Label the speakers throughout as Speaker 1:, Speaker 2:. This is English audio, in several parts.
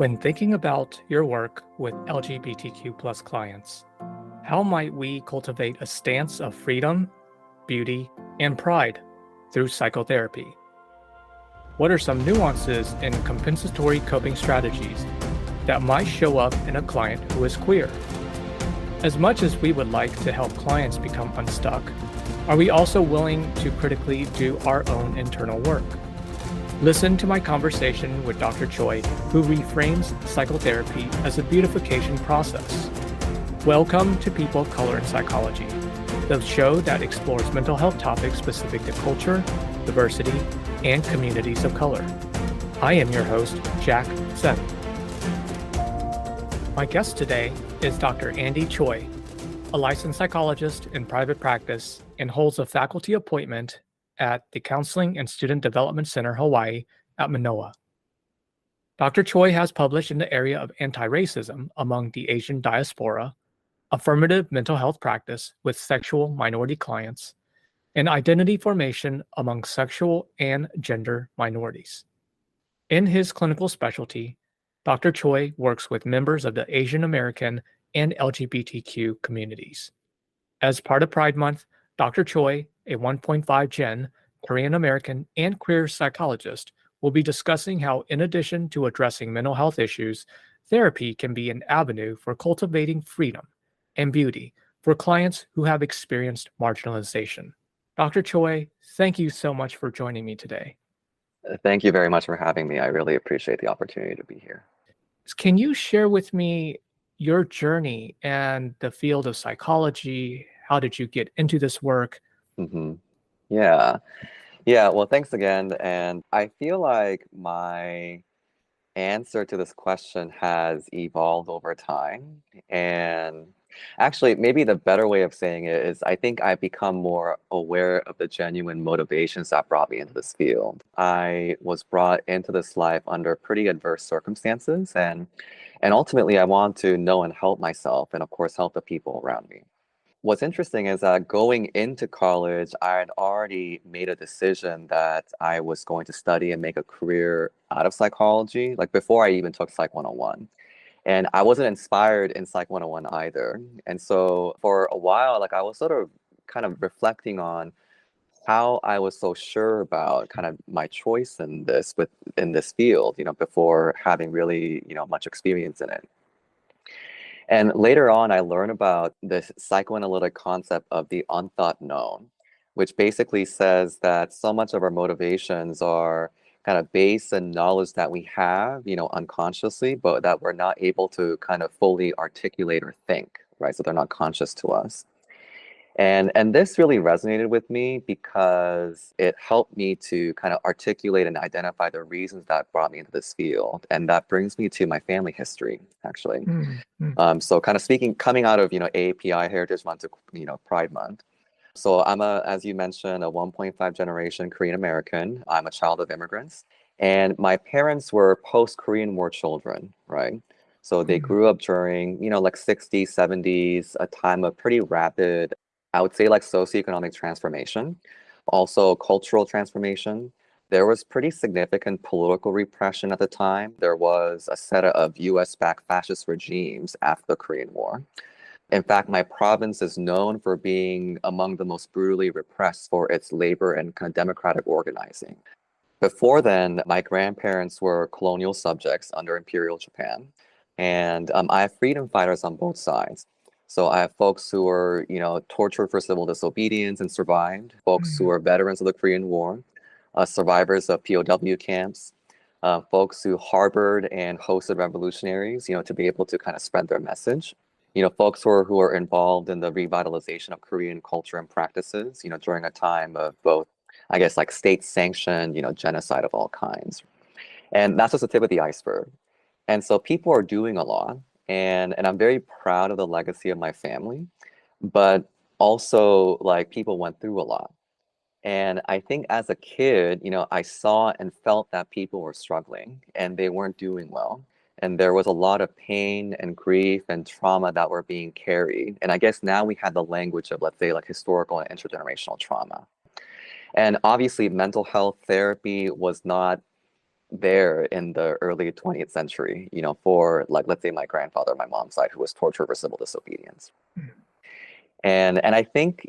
Speaker 1: When thinking about your work with LGBTQ plus clients, how might we cultivate a stance of freedom, beauty, and pride through psychotherapy? What are some nuances in compensatory coping strategies that might show up in a client who is queer? As much as we would like to help clients become unstuck, are we also willing to critically do our own internal work? Listen to my conversation with Dr. Choi, who reframes psychotherapy as a beautification process. Welcome to People, Color, and Psychology, the show that explores mental health topics specific to culture, diversity, and communities of color. I am your host, Jack Sen. My guest today is Dr. Andy Choi, a licensed psychologist in private practice and holds a faculty appointment at the Counseling and Student Development Center, Hawaii at Manoa. Dr. Choi has published in the area of anti-racism among the Asian diaspora, affirmative mental health practice with sexual minority clients, and identity formation among sexual and gender minorities. In his clinical specialty, Dr. Choi works with members of the Asian American and LGBTQ communities. As part of Pride Month, Dr. Choi, a 1.5 Gen Korean American and queer psychologist, will be discussing how, in addition to addressing mental health issues, therapy can be an avenue for cultivating freedom and beauty for clients who have experienced marginalization. Dr. Choi, thank you so much for joining me today.
Speaker 2: Thank you very much for having me. I really appreciate the opportunity to be here.
Speaker 1: Can you share with me your journey and the field of psychology? How did you get into this work?
Speaker 2: Yeah. Well, thanks again. And I feel like my answer to this question has evolved over time. And actually, maybe the better way of saying it is I think I've become more aware of the genuine motivations that brought me into this field. I was brought into this life under pretty adverse circumstances. And ultimately, I want to know and help myself and, of course, help the people around me. What's interesting is that going into college, I had already made a decision that I was going to study and make a career out of psychology, like before I even took Psych 101. And I wasn't inspired in Psych 101 either. And so for a while, like I was sort of kind of reflecting on how I was so sure about kind of my choice in this field, before having really, much experience in it. And later on, I learned about this psychoanalytic concept of the unthought known, which basically says that so much of our motivations are kind of based in knowledge that we have, unconsciously, but that we're not able to kind of fully articulate or think, right? So they're not conscious to us. And this really resonated with me because it helped me to kind of articulate and identify the reasons that brought me into this field. And that brings me to my family history, actually. So kind of coming out of, AAPI Heritage Month to, Pride Month. So I'm as you mentioned, a 1.5 generation Korean American. I'm a child of immigrants. And my parents were post-Korean War children, right? So they grew up during, like 60s, 70s, a time of pretty rapid, I would say, like socioeconomic transformation, also cultural transformation. There was pretty significant political repression at the time. There was a set of US-backed fascist regimes after the Korean War. In fact, my province is known for being among the most brutally repressed for its labor and kind of democratic organizing. Before then, my grandparents were colonial subjects under Imperial Japan. And I have freedom fighters on both sides. So I have folks who were, tortured for civil disobedience and survived, folks who are veterans of the Korean War, survivors of POW camps, folks who harbored and hosted revolutionaries, to be able to kind of spread their message, folks who are involved in the revitalization of Korean culture and practices, during a time of both, I guess, like state-sanctioned, genocide of all kinds. And that's just the tip of the iceberg. And so people are doing a lot. And I'm very proud of the legacy of my family, but also like people went through a lot. And I think as a kid, I saw and felt that people were struggling and they weren't doing well. And there was a lot of pain and grief and trauma that were being carried. And I guess now we had the language of, let's say, like historical and intergenerational trauma. And obviously mental health therapy was not there in the early 20th century, for like, let's say my grandfather, my mom's side, who was tortured for civil disobedience. And I think,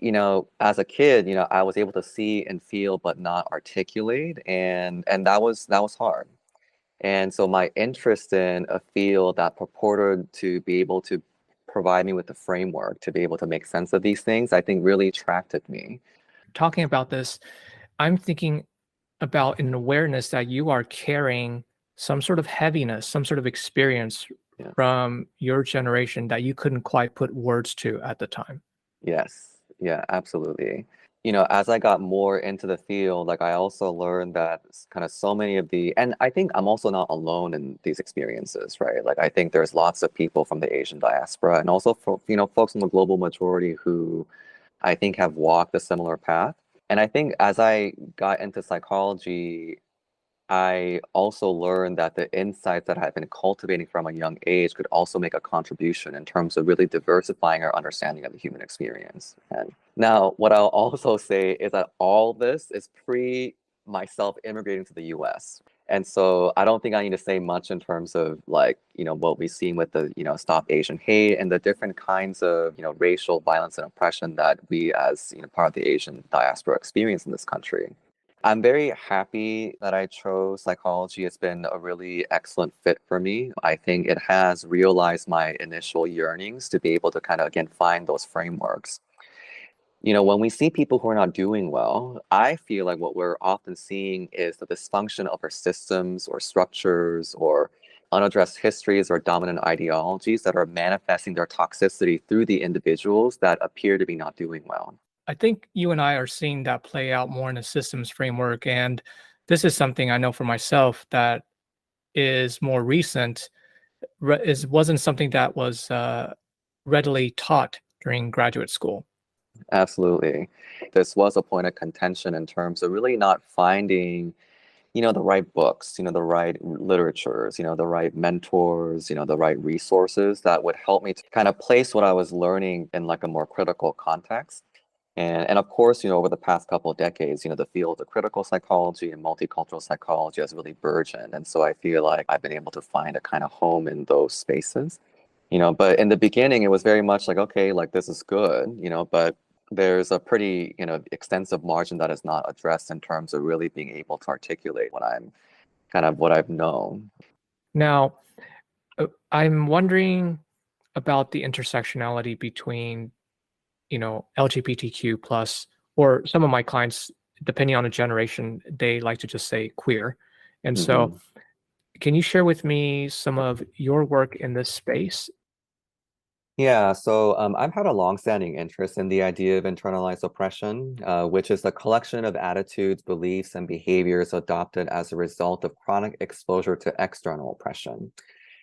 Speaker 2: as a kid, I was able to see and feel but not articulate, and that was hard. And so my interest in a field that purported to be able to provide me with the framework to be able to make sense of these things, I think really attracted me.
Speaker 1: Talking about this, I'm thinking about an awareness that you are carrying some sort of heaviness, some sort of experience
Speaker 2: Yeah.
Speaker 1: from your generation that you couldn't quite put words to at the time.
Speaker 2: Yes. Yeah, absolutely. As I got more into the field, like I also learned that kind of so many of and I think I'm also not alone in these experiences, right? Like I think there's lots of people from the Asian diaspora and also, folks from the global majority who I think have walked a similar path. And I think as I got into psychology, I also learned that the insights that I've been cultivating from a young age could also make a contribution in terms of really diversifying our understanding of the human experience. And now, what I'll also say is that all this is pre myself immigrating to the US. And so I don't think I need to say much in terms of like, what we've seen with the, Stop Asian Hate and the different kinds of, racial violence and oppression that we as, part of the Asian diaspora experience in this country. I'm very happy that I chose psychology. It's been a really excellent fit for me. I think it has realized my initial yearnings to be able to kind of, again, find those frameworks. When we see people who are not doing well, I feel like what we're often seeing is the dysfunction of our systems or structures or unaddressed histories or dominant ideologies that are manifesting their toxicity through the individuals that appear to be not doing well.
Speaker 1: I think you and I are seeing that play out more in a systems framework. And this is something I know for myself that is more recent, wasn't something that was readily taught during graduate school.
Speaker 2: Absolutely. This was a point of contention in terms of really not finding, the right books, the right literatures, the right mentors, the right resources that would help me to kind of place what I was learning in like a more critical context. And of course, over the past couple of decades, the field of critical psychology and multicultural psychology has really burgeoned. And so I feel like I've been able to find a kind of home in those spaces. But in the beginning, it was very much like, okay, like this is good, but there's a pretty, extensive margin that is not addressed in terms of really being able to articulate what I've known.
Speaker 1: Now, I'm wondering about the intersectionality between, LGBTQ plus, or some of my clients, depending on a generation, they like to just say queer. And so,
Speaker 2: Mhm.
Speaker 1: can you share with me some of your work in this space?
Speaker 2: Yeah, so I've had a longstanding interest in the idea of internalized oppression, which is the collection of attitudes, beliefs, and behaviors adopted as a result of chronic exposure to external oppression.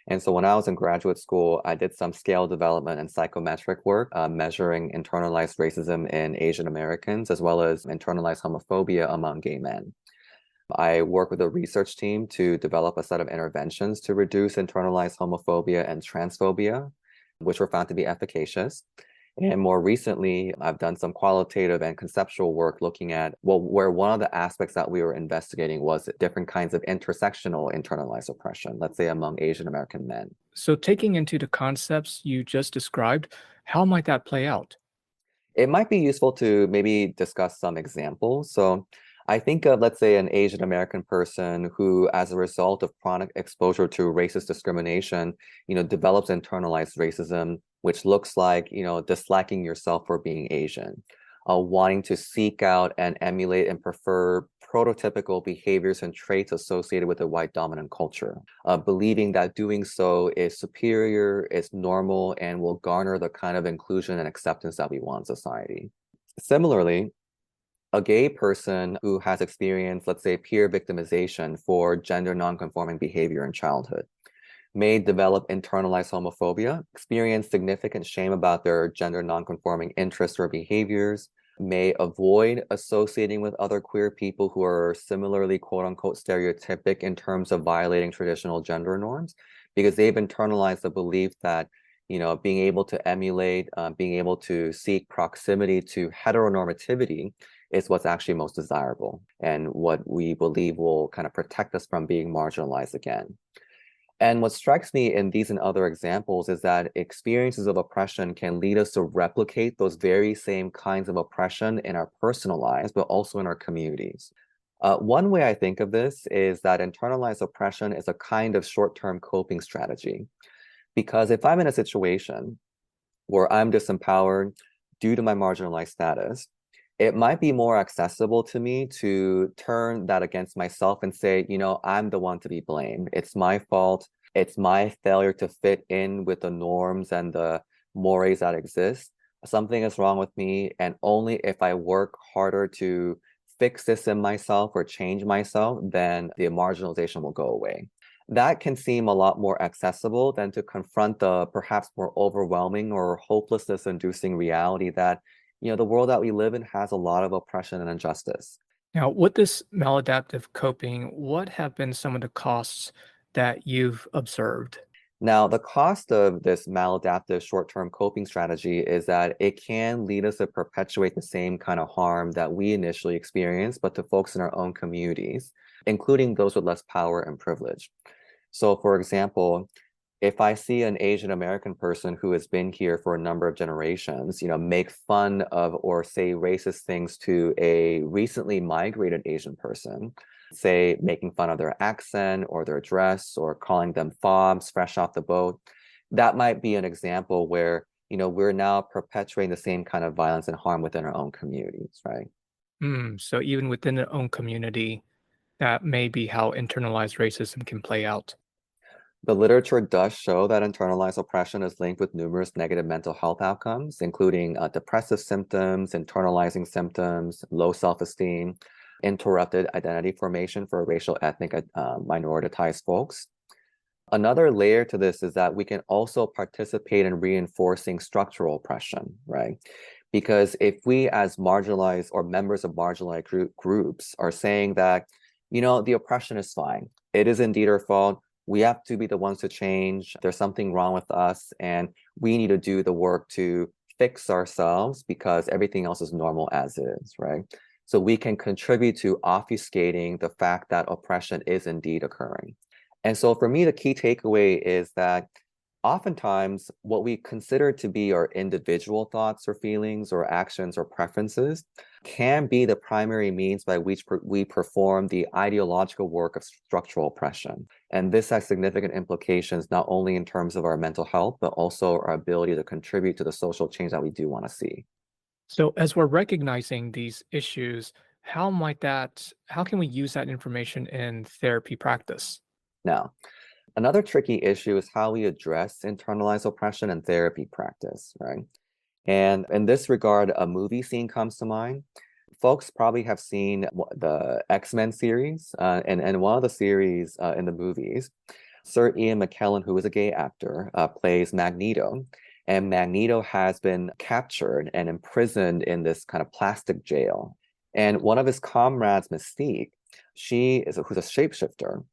Speaker 2: And so when I was in graduate school, I did some scale development and psychometric work, measuring internalized racism in Asian Americans, as well as internalized homophobia among gay men. I work with a research team to develop a set of interventions to reduce internalized homophobia and transphobia, which were found to be efficacious. And more recently, I've done some qualitative and conceptual work looking at, well, where one of the aspects that we were investigating was different kinds of intersectional internalized oppression, let's say among Asian American men.
Speaker 1: So, taking into the concepts you just described, how might that play out?
Speaker 2: It might be useful to maybe discuss some examples. So I think of, let's say, an Asian American person who, as a result of chronic exposure to racist discrimination, develops internalized racism, which looks like, disliking yourself for being Asian, wanting to seek out and emulate and prefer prototypical behaviors and traits associated with a white dominant culture, believing that doing so is superior, is normal, and will garner the kind of inclusion and acceptance that we want in society. Similarly, a gay person who has experienced, let's say, peer victimization for gender nonconforming behavior in childhood may develop internalized homophobia, experience significant shame about their gender nonconforming interests or behaviors, may avoid associating with other queer people who are similarly quote unquote stereotypic in terms of violating traditional gender norms, because they've internalized the belief that being able to emulate, being able to seek proximity to heteronormativity is what's actually most desirable and what we believe will kind of protect us from being marginalized again. And what strikes me in these and other examples is that experiences of oppression can lead us to replicate those very same kinds of oppression in our personal lives, but also in our communities. One way I think of this is that internalized oppression is a kind of short-term coping strategy. Because if I'm in a situation where I'm disempowered due to my marginalized status, it might be more accessible to me to turn that against myself and say, I'm the one to be blamed. It's my fault. It's my failure to fit in with the norms and the mores that exist. Something is wrong with me. And only if I work harder to fix this in myself or change myself, then the marginalization will go away. That can seem a lot more accessible than to confront the perhaps more overwhelming or hopelessness-inducing reality that the world that we live in has a lot of oppression and injustice.
Speaker 1: Now, with this maladaptive coping, what have been some of the costs that you've observed?
Speaker 2: Now, the cost of this maladaptive short-term coping strategy is that it can lead us to perpetuate the same kind of harm that we initially experienced, but to folks in our own communities, including those with less power and privilege. So, for example, if I see an Asian American person who has been here for a number of generations, make fun of or say racist things to a recently migrated Asian person, say making fun of their accent or their dress or calling them fobs fresh off the boat, that might be an example where, we're now perpetuating the same kind of violence and harm within our own communities, right?
Speaker 1: So even within their own community, that may be how internalized racism can play out.
Speaker 2: The literature does show that internalized oppression is linked with numerous negative mental health outcomes, including depressive symptoms, internalizing symptoms, low self-esteem, interrupted identity formation for racial, ethnic, minoritized folks. Another layer to this is that we can also participate in reinforcing structural oppression, right? Because if we as marginalized or members of marginalized groups are saying that, the oppression is fine, it is indeed our fault, we have to be the ones to change, there's something wrong with us, and we need to do the work to fix ourselves because everything else is normal as is, right? So we can contribute to obfuscating the fact that oppression is indeed occurring. And so for me, the key takeaway is that oftentimes what we consider to be our individual thoughts or feelings or actions or preferences can be the primary means by which we perform the ideological work of structural oppression. And this has significant implications, not only in terms of our mental health, but also our ability to contribute to the social change that we do want to see.
Speaker 1: So as we're recognizing these issues, how can we use that information in therapy practice?
Speaker 2: Now, another tricky issue is how we address internalized oppression in therapy practice, right? And in this regard, a movie scene comes to mind. Folks probably have seen the X-Men series, and one of the series in the movies, Sir Ian McKellen, who is a gay actor, plays Magneto. And Magneto has been captured and imprisoned in this kind of plastic jail. And one of his comrades, Mystique, who's a shapeshifter.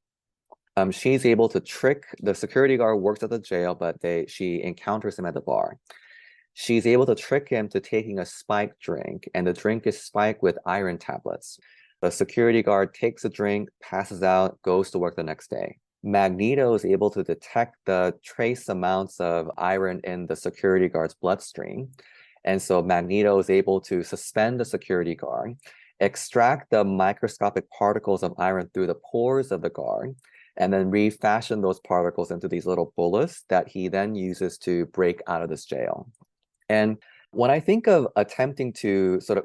Speaker 2: She's able to trick the security guard, works at the jail, but she encounters him at the bar. She's able to trick him to taking a spiked drink, and the drink is spiked with iron tablets. The security guard takes a drink, passes out, goes to work the next day. Magneto is able to detect the trace amounts of iron in the security guard's bloodstream. And so Magneto is able to suspend the security guard, extract the microscopic particles of iron through the pores of the guard, and then refashion those particles into these little bullets that he then uses to break out of this jail. And when I think of attempting to sort of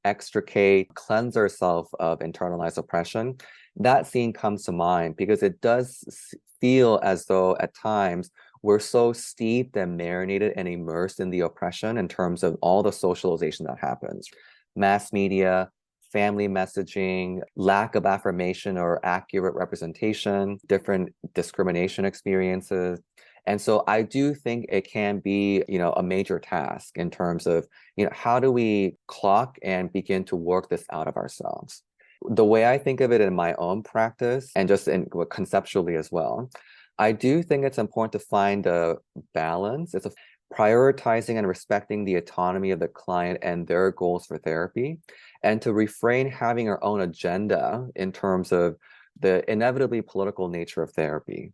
Speaker 2: extricate, cleanse ourselves of internalized oppression, that scene comes to mind because it does feel as though at times we're so steeped and marinated and immersed in the oppression in terms of all the socialization that happens. Mass media, family messaging, lack of affirmation or accurate representation, different discrimination experiences. And so I do think it can be, a major task in terms of, how do we clock and begin to work this out of ourselves? The way I think of it in my own practice and just conceptually as well, I do think it's important to find a balance. It's prioritizing and respecting the autonomy of the client and their goals for therapy, and to refrain having our own agenda in terms of the inevitably political nature of therapy.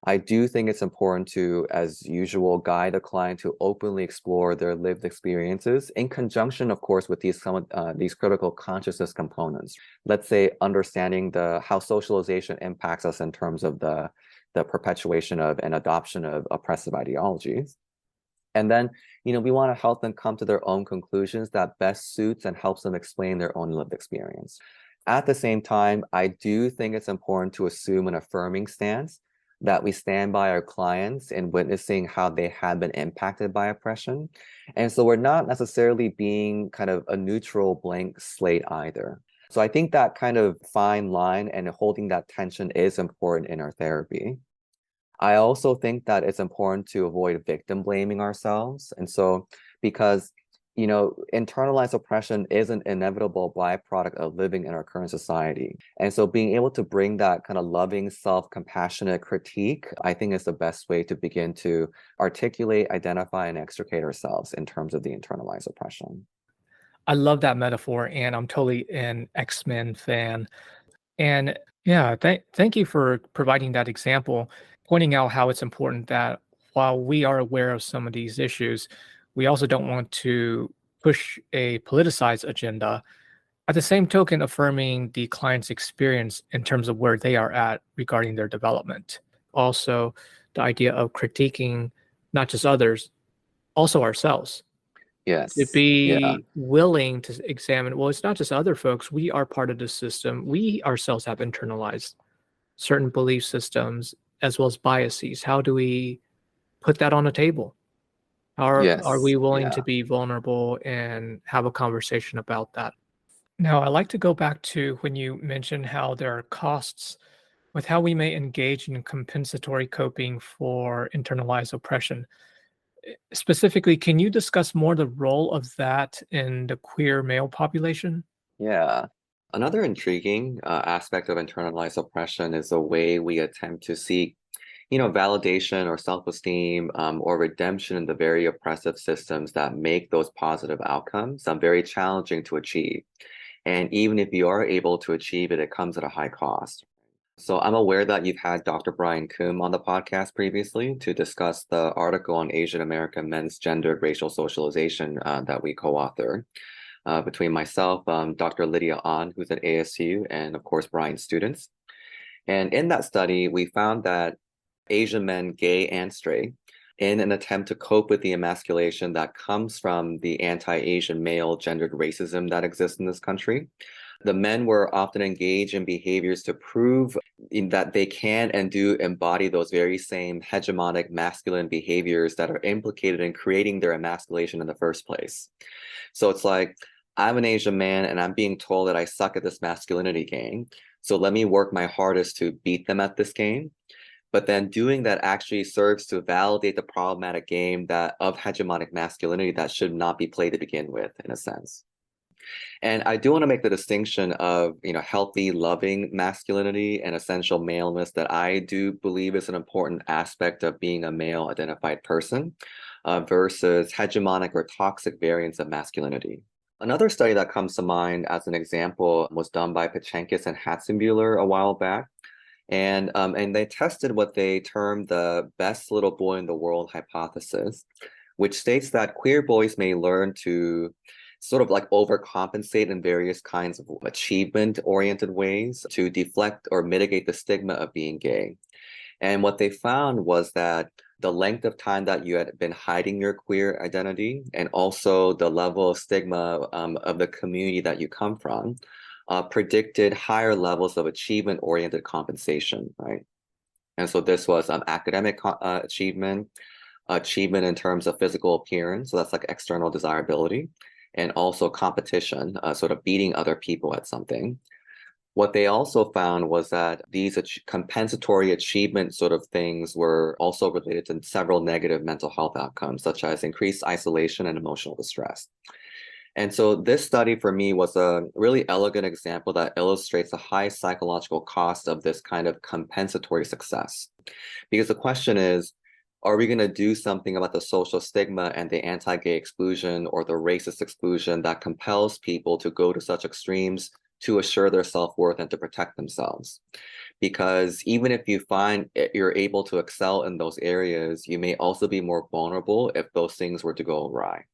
Speaker 2: I do think it's important to, as usual, guide a client to openly explore their lived experiences in conjunction, of course, with these critical consciousness components. Let's say understanding how socialization impacts us in terms of the perpetuation of and adoption of oppressive ideologies. And then, we want to help them come to their own conclusions that best suits and helps them explain their own lived experience. At the same time, I do think it's important to assume an affirming stance, that we stand by our clients in witnessing how they have been impacted by oppression. And so we're not necessarily being kind of a neutral blank slate either. So I think that kind of fine line and holding that tension is important in our therapy. I also think that it's important to avoid victim blaming ourselves. And so, because internalized oppression is an inevitable byproduct of living in our current society. And so being able to bring that kind of loving, self-compassionate critique, I think is the best way to begin to articulate, identify, and extricate ourselves in terms of the internalized oppression.
Speaker 1: I love that metaphor, and I'm totally an X-Men fan. And yeah, thank you for providing that example, pointing out how it's important that while we are aware of some of these issues, we also don't want to push a politicized agenda. At the same token, affirming the client's experience in terms of where they are at regarding their development. Also, the idea of critiquing not just others, also ourselves. To
Speaker 2: Yes. Yeah.
Speaker 1: be willing to examine, well, it's not just other folks, we are part of the system. We ourselves have internalized certain belief systems as well as biases. How do we put that on the table? Are
Speaker 2: Yes.
Speaker 1: we willing
Speaker 2: Yeah.
Speaker 1: to be vulnerable and have a conversation about that? Now, I like to go back to when you mentioned how there are costs with how we may engage in compensatory coping for internalized oppression. Specifically, can you discuss more the role of that in the queer male population?
Speaker 2: Yeah. Another intriguing aspect of internalized oppression is the way we attempt to seek, validation or self-esteem or redemption in the very oppressive systems that make those positive outcomes very challenging to achieve. And even if you are able to achieve it, it comes at a high cost. So I'm aware that you've had Dr. Brian Kuhn on the podcast previously to discuss the article on Asian American men's gendered racial socialization that we co-authored between myself, Dr. Lydia Ahn, who's at ASU, and of course, Brian's students. And in that study, we found that Asian men, gay and straight, in an attempt to cope with the emasculation that comes from the anti-Asian male gendered racism that exists in this country, the men were often engaged in behaviors to prove that they can and do embody those very same hegemonic masculine behaviors that are implicated in creating their emasculation in the first place. So it's like, I'm an Asian man and I'm being told that I suck at this masculinity game. So let me work my hardest to beat them at this game. But then doing that actually serves to validate the problematic game of hegemonic masculinity that should not be played to begin with, in a sense. And I do want to make the distinction of, healthy, loving masculinity and essential maleness that I do believe is an important aspect of being a male identified person versus hegemonic or toxic variants of masculinity. Another study that comes to mind as an example was done by Pachenkis and Hatzenbuehler a while back. And they tested what they termed the best little boy in the world hypothesis, which states that queer boys may learn to sort of like overcompensate in various kinds of achievement-oriented ways to deflect or mitigate the stigma of being gay. And what they found was that the length of time that you had been hiding your queer identity and also the level of stigma of the community that you come from predicted higher levels of achievement-oriented compensation, right? And so this was academic achievement, achievement in terms of physical appearance, so that's like external desirability, and also competition, sort of beating other people at something. What they also found was that these compensatory achievement sort of things were also related to several negative mental health outcomes, such as increased isolation and emotional distress. And so this study for me was a really elegant example that illustrates the high psychological cost of this kind of compensatory success. Because the question is, Are we going to do something about the social stigma and the anti-gay exclusion or the racist exclusion that compels people to go to such extremes to assure their self-worth and to protect themselves? Because even if you find you're able to excel in those areas, you may also be more vulnerable if those things were to go awry.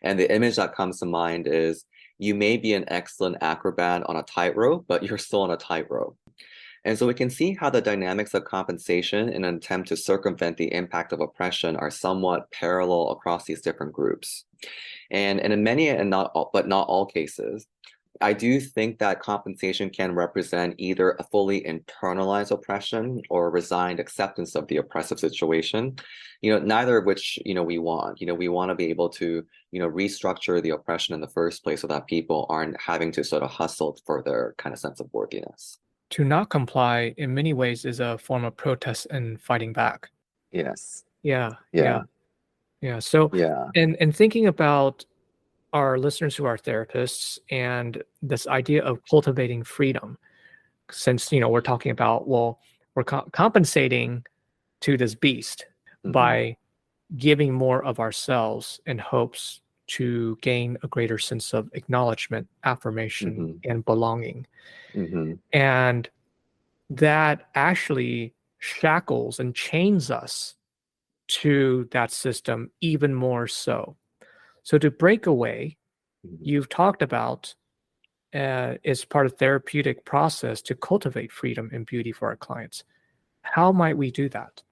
Speaker 2: And the image that comes to mind is you may be an excellent acrobat on a tightrope, but you're still on a tightrope. And so we can see how the dynamics of compensation in an attempt to circumvent the impact of oppression are somewhat parallel across these different groups. And in many and not all, but not all cases, I do think that compensation can represent either a fully internalized oppression or a resigned acceptance of the oppressive situation, neither of which, we want. We want to be able to, restructure the oppression in the first place so that people aren't having to sort of hustle for their kind of sense of worthiness.
Speaker 1: To not comply in many ways is a form of protest and fighting back.
Speaker 2: Yes.
Speaker 1: Yeah,
Speaker 2: Yeah.
Speaker 1: yeah. So,
Speaker 2: Yeah.
Speaker 1: and thinking about our listeners who are therapists and this idea of cultivating freedom, since we're talking about, well, we're compensating to this beast by giving more of ourselves in hopes to gain a greater sense of acknowledgement, affirmation, and belonging. And that actually shackles and chains us to that system even more so. So to break away, you've talked about is part of therapeutic process to cultivate freedom and beauty for our clients. How might we do that?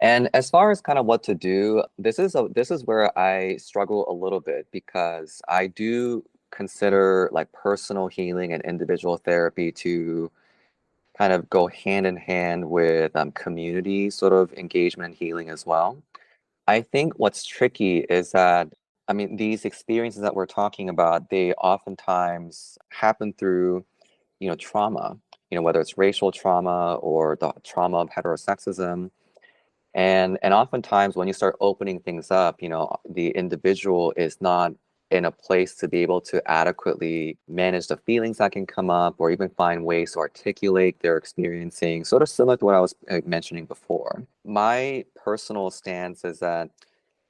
Speaker 2: And as far as kind of what to do, this is where I struggle a little bit because I do consider like personal healing and individual therapy to kind of go hand in hand with community sort of engagement and healing as well. I think what's tricky is that, I mean, these experiences that we're talking about, they oftentimes happen through, trauma, whether it's racial trauma or the trauma of heterosexism. And oftentimes when you start opening things up, the individual is not in a place to be able to adequately manage the feelings that can come up or even find ways to articulate their experiencing, sort of similar to what I was mentioning before. My personal stance is that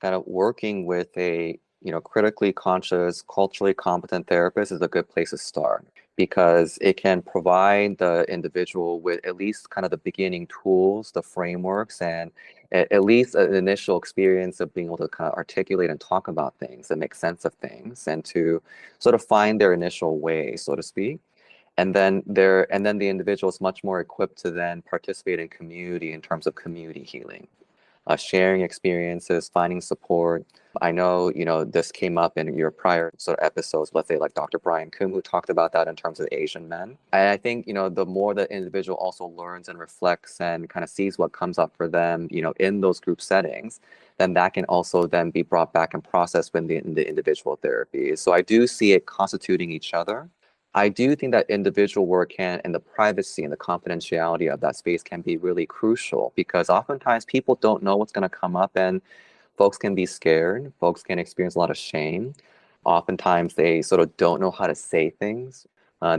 Speaker 2: kind of working with a critically conscious, culturally competent therapist is a good place to start because it can provide the individual with at least kind of the beginning tools, the frameworks, and at least an initial experience of being able to kind of articulate and talk about things and make sense of things and to sort of find their initial way, so to speak. And then the individual is much more equipped to then participate in community in terms of community healing. Sharing experiences, finding support. I know, this came up in your prior sort of episodes, let's say like Dr. Brian Kuhn, who talked about that in terms of Asian men. And I think, the more the individual also learns and reflects and kind of sees what comes up for them, in those group settings, then that can also then be brought back and processed in the individual therapy. So I do see it constituting each other. I do think that individual work can, and the privacy and the confidentiality of that space can be really crucial because oftentimes people don't know what's going to come up and folks can be scared. Folks can experience a lot of shame. Oftentimes they sort of don't know how to say things.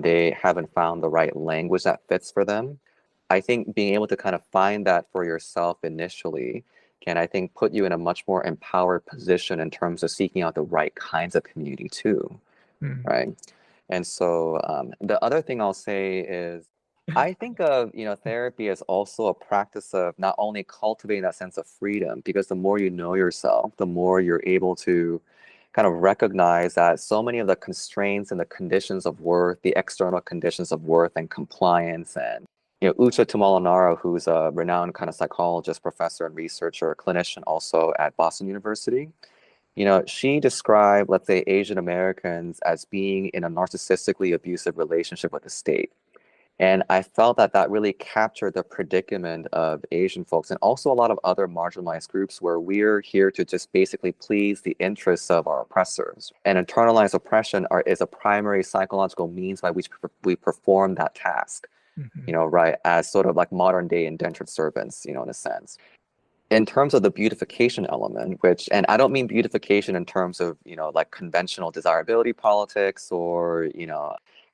Speaker 2: They haven't found the right language that fits for them. I think being able to kind of find that for yourself initially can, I think, put you in a much more empowered position in terms of seeking out the right kinds of community too, right? And so the other thing I'll say is I think of, therapy as also a practice of not only cultivating that sense of freedom, because the more you know yourself, the more you're able to kind of recognize that so many of the constraints and the conditions of worth, the external conditions of worth and compliance and, Ucha Tumalanaro, who's a renowned kind of psychologist, professor and researcher, clinician also at Boston University, she described, let's say, Asian Americans as being in a narcissistically abusive relationship with the state. And I felt that that really captured the predicament of Asian folks and also a lot of other marginalized groups where we're here to just basically please the interests of our oppressors. And internalized oppression is a primary psychological means by which we perform that task, right, as sort of like modern day indentured servants, in a sense. In terms of the beautification element, and I don't mean beautification in terms of, like conventional desirability politics or,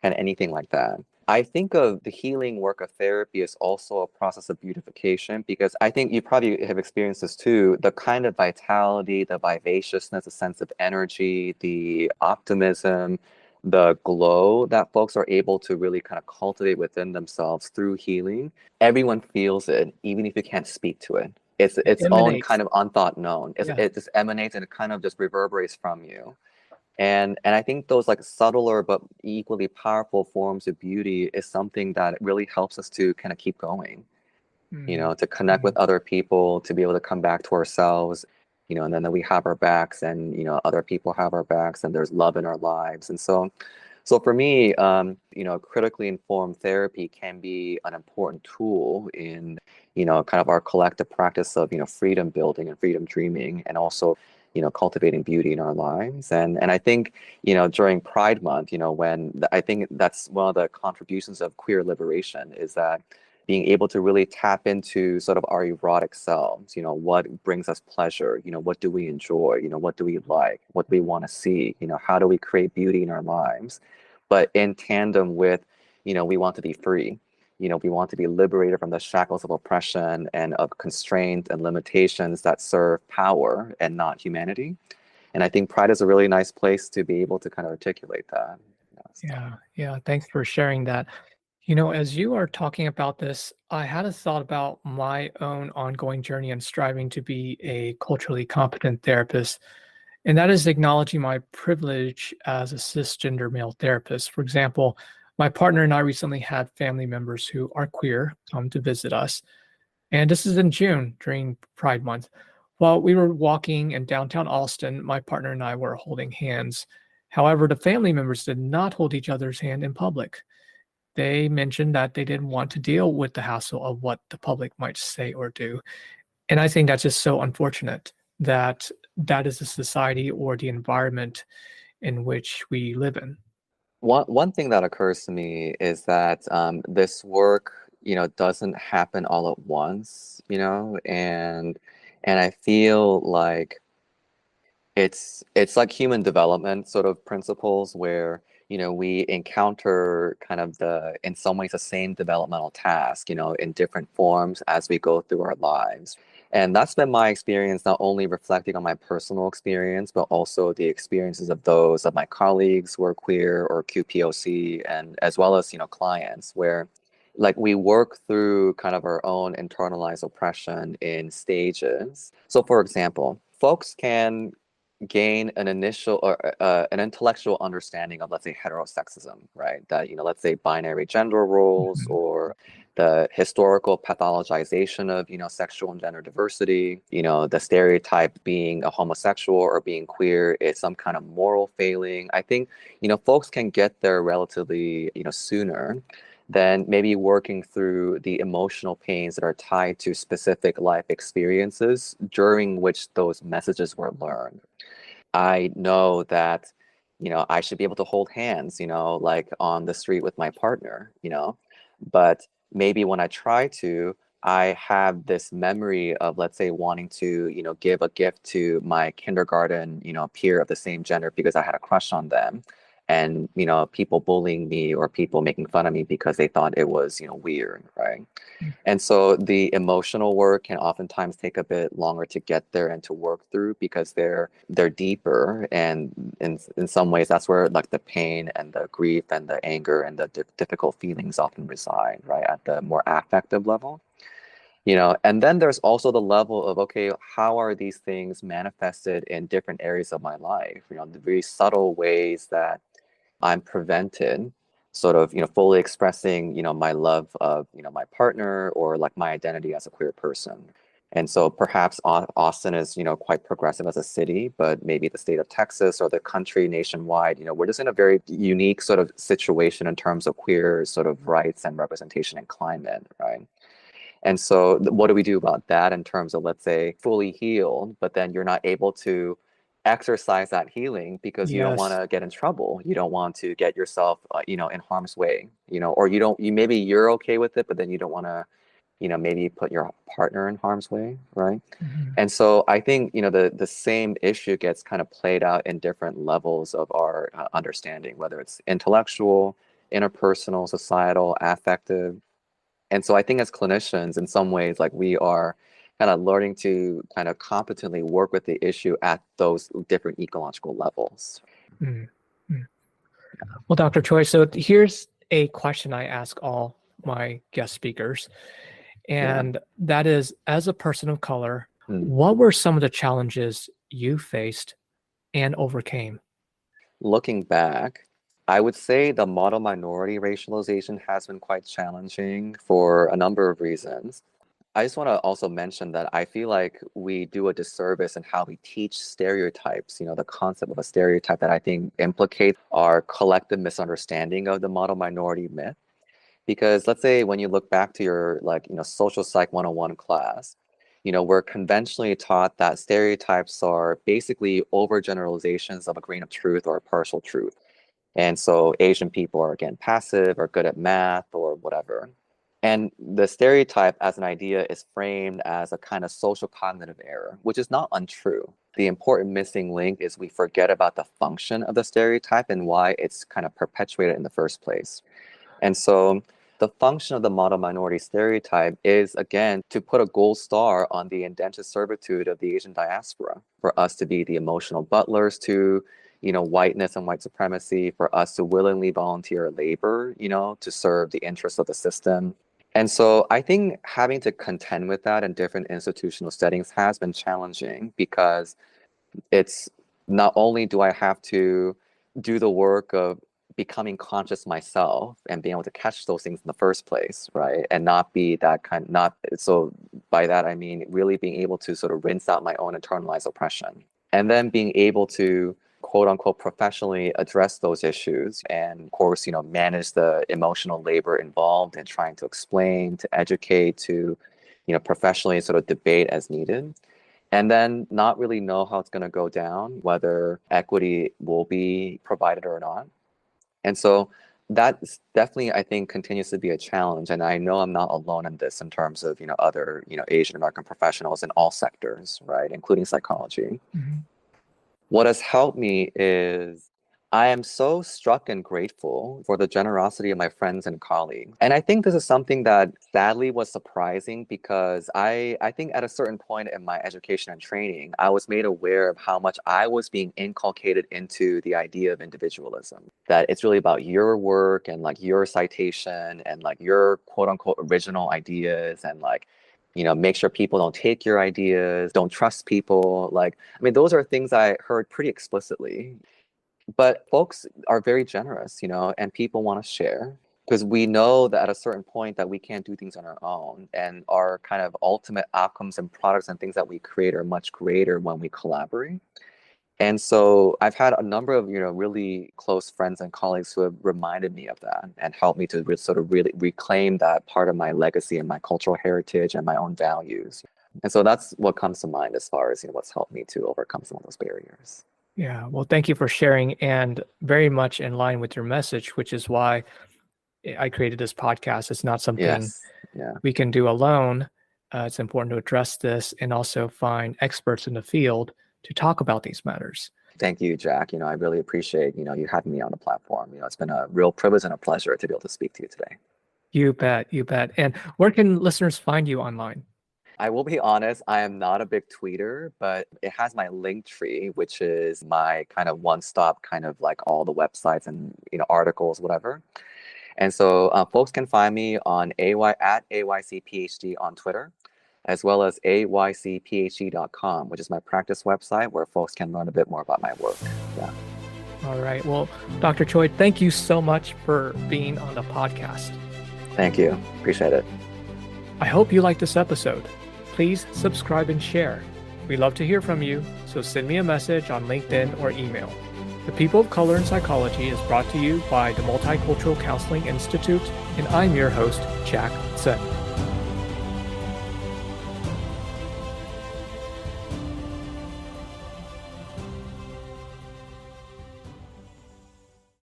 Speaker 2: and anything like that. I think of the healing work of therapy as also a process of beautification, because I think you probably have experienced this too. The kind of vitality, the vivaciousness, the sense of energy, the optimism, the glow that folks are able to really kind of cultivate within themselves through healing. Everyone feels it, even if you can't speak to it. It's
Speaker 1: It
Speaker 2: its own
Speaker 1: emanates.
Speaker 2: kind of unthought known.
Speaker 1: Yeah.
Speaker 2: It just emanates and it kind of just reverberates from you. And I think those like subtler but equally powerful forms of beauty is something that really helps us to kind of keep going,
Speaker 1: Mhm.
Speaker 2: to connect with
Speaker 1: Mhm.
Speaker 2: other people, to be able to come back to ourselves, and then we have our backs, and other people have our backs, and there's love in our lives. And so for me, critically informed therapy can be an important tool in, kind of our collective practice of, freedom building and freedom dreaming, and also, cultivating beauty in our lives. And I think, during Pride Month, I think that's one of the contributions of queer liberation is that being able to really tap into sort of our erotic selves, what brings us pleasure, what do we enjoy, what do we like, what do we want to see, how do we create beauty in our lives, but in tandem with, we want to be free. We want to be liberated from the shackles of oppression and of constraint and limitations that serve power and not humanity. And I think Pride is a really nice place to be able to kind of articulate that. So.
Speaker 1: Yeah. Yeah. Thanks for sharing that. As you are talking about this, I had a thought about my own ongoing journey and striving to be a culturally competent therapist. And that is acknowledging my privilege as a cisgender male therapist. For example, my partner and I recently had family members who are queer come to visit us. And this is in June during Pride Month. While we were walking in downtown Austin, my partner and I were holding hands. However, the family members did not hold each other's hand in public. They mentioned that they didn't want to deal with the hassle of what the public might say or do. And I think that's just so unfortunate that that is the society or the environment in which we live in.
Speaker 2: One thing that occurs to me is that this work, doesn't happen all at once, and I feel like it's like human development sort of principles where we encounter kind of in some ways the same developmental task in different forms as we go through our lives. And that's been my experience, not only reflecting on my personal experience but also the experiences of those of my colleagues who are queer or QPOC, and as well as clients, where like we work through kind of our own internalized oppression in stages. So for example, folks can gain an initial or an intellectual understanding of, let's say, heterosexism, right? That, let's say binary gender roles,
Speaker 1: Mhm.
Speaker 2: or the historical pathologization of, sexual and gender diversity, the stereotype being a homosexual or being queer is some kind of moral failing. I think, folks can get there relatively, sooner than maybe working through the emotional pains that are tied to specific life experiences during which those messages were learned. I know that, I should be able to hold hands, like on the street with my partner, but maybe when I try to, I have this memory of, let's say, wanting to, give a gift to my kindergarten, peer of the same gender because I had a crush on them. And, people bullying me or people making fun of me because they thought it was, weird, right? And so the emotional work can oftentimes take a bit longer to get there and to work through because they're deeper, and in some ways that's where like the pain and the grief and the anger and the difficult feelings often reside, right, at the more affective level. And then there's also the level of, okay, how are these things manifested in different areas of my life, the very subtle ways that I'm prevented sort of, fully expressing, my love of, my partner, or like my identity as a queer person. And so perhaps Austin is, quite progressive as a city, but maybe the state of Texas or the country nationwide, we're just in a very unique sort of situation in terms of queer sort of rights and representation and climate, right? And so what do we do about that in terms of, let's say, fully healed, but then you're not able to exercise that healing because you don't want
Speaker 1: Yes.
Speaker 2: to get in trouble. You don't want to get yourself, in harm's way, or maybe you're okay with it, but then you don't want to, maybe put your partner in harm's way, right?
Speaker 1: Mhm.
Speaker 2: And so I think, the same issue gets kind of played out in different levels of our understanding, whether it's intellectual, interpersonal, societal, affective. And so I think as clinicians, in some ways, like we are kind of learning to kind of competently work with the issue at those different ecological levels.
Speaker 1: Mm, mm. Well, Dr. Choi, so here's a question I ask all my guest speakers, and that is, as a person of color, what were some of the challenges you faced and overcame?
Speaker 2: Looking back, I would say the model minority racialization has been quite challenging for a number of reasons. I just want to also mention that I feel like we do a disservice in how we teach stereotypes, the concept of a stereotype that I think implicates our collective misunderstanding of the model minority myth. Because let's say when you look back to your social psych 101 class, we're conventionally taught that stereotypes are basically overgeneralizations of a grain of truth or a partial truth. And so Asian people are, again, passive or good at math or whatever. And the stereotype as an idea is framed as a kind of social cognitive error, which is not untrue. The important missing link is we forget about the function of the stereotype and why it's kind of perpetuated in the first place. And so the function of the model minority stereotype is, again, to put a gold star on the indentured servitude of the Asian diaspora, for us to be the emotional butlers to whiteness and white supremacy, for us to willingly volunteer labor, to serve the interests of the system. And so I think having to contend with that in different institutional settings has been challenging, because it's not only do I have to do the work of becoming conscious myself and being able to catch those things in the first place, right? And not be that so by that, I mean, really being able to sort of rinse out my own internalized oppression. And then being able to quote unquote professionally address those issues and of course, manage the emotional labor involved in trying to explain, to educate, to, professionally sort of debate as needed. And then not really know how it's going to go down, whether equity will be provided or not. And so that definitely, I think, continues to be a challenge. And I know I'm not alone in this in terms of, other, Asian American professionals in all sectors, right, including psychology.
Speaker 1: Mm-hmm.
Speaker 2: What has helped me is I am so struck and grateful for the generosity of my friends and colleagues. And I think this is something that sadly was surprising, because I think at a certain point in my education and training, I was made aware of how much I was being inculcated into the idea of individualism, that it's really about your work and like your citation and like your quote unquote original ideas, and like, make sure people don't take your ideas, don't trust people. Like, I mean, those are things I heard pretty explicitly. But folks are very generous, and people want to share, because we know that at a certain point that we can't do things on our own, and our kind of ultimate outcomes and products and things that we create are much greater when we collaborate. And so I've had a number of, really close friends and colleagues who have reminded me of that and helped me to sort of really reclaim that part of my legacy and my cultural heritage and my own values. And so that's what comes to mind as far as, what's helped me to overcome some of those barriers.
Speaker 1: Yeah, well, thank you for sharing, and very much in line with your message, which is why I created this podcast. It's not something we can do alone. It's important to address this and also find experts in the field to talk about these matters.
Speaker 2: Thank you, Jack. I really appreciate, you having me on the platform. It's been a real privilege and a pleasure to be able to speak to you today.
Speaker 1: You bet, you bet. And where can listeners find you online?
Speaker 2: I will be honest, I am not a big tweeter, but it has my link tree, which is my kind of one-stop kind of like all the websites and, articles, whatever. And so folks can find me on at AYCPhD on Twitter, as well as aycphd.com, which is my practice website where folks can learn a bit more about my work. Yeah.
Speaker 1: All right. Well, Dr. Choi, thank you so much for being on the podcast.
Speaker 2: Thank you. Appreciate it.
Speaker 1: I hope you liked this episode. Please subscribe and share. We love to hear from you, so send me a message on LinkedIn or email. The People of Color in Psychology is brought to you by the Multicultural Counseling Institute, and I'm your host, Jack Tsen.